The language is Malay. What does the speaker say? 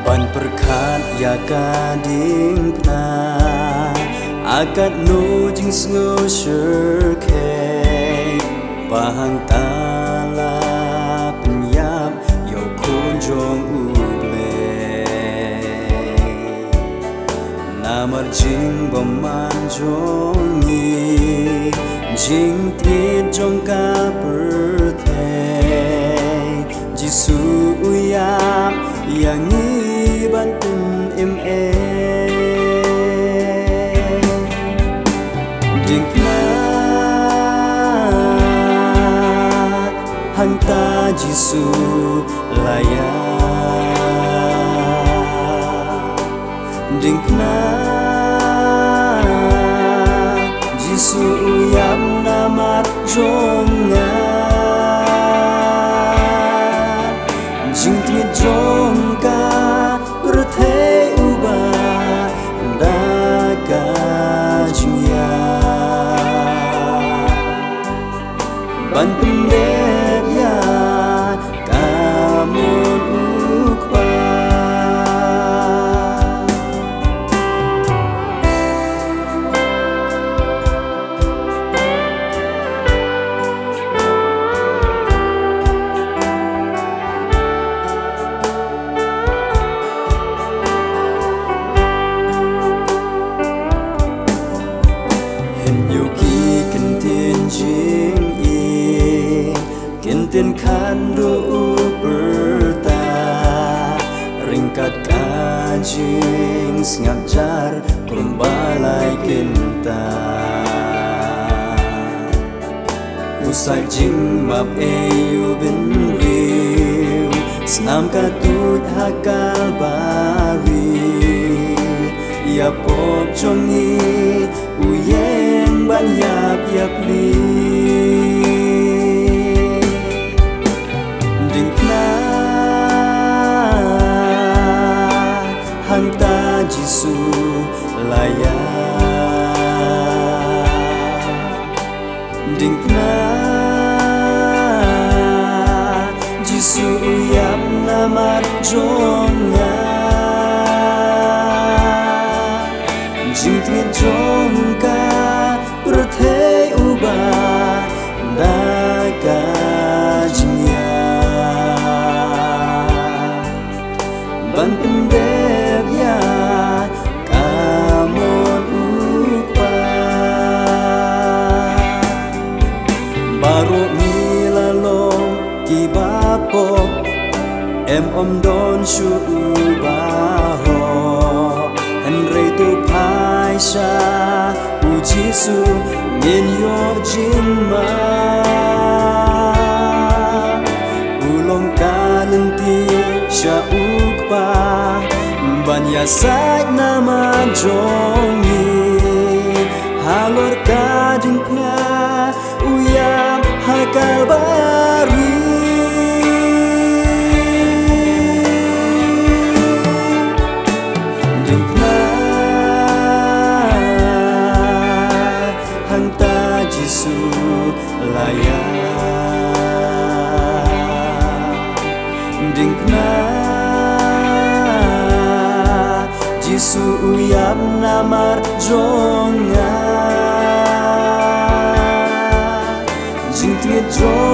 Ban perkat ya gading pna agat no jing sngo shirke bahang tala penyap yo kunjong uble namar jing baman jongi jing tiet jong ka perthe jisu uyap yang banten dingknat hanta jisu laya dingknat jisu uyam namat jonga jing tiet jongka perthei uba daga jingya ban pendep ya kamun ukpa Kintin kando uperta ringkat kajing sengajar kumbalai kinta usai jing map eu bin riu senam katut hakal bari ya pop jongi uyeng ban yap yap li hanta jisu laya dingknat jisu uyap namat jonga jing tiet jongka perthei uba daga jingya ban pendep ya kamun upa baru milalong kibapo em om don shu baho henry tu paisha ujisu min yo jinma ulong kanenti sha ukpa banya sak nama jongi halor kading pna uyam hakal bari dingknat hanta jisu laya dingknat jisu uyap namar jonga jing tiet jong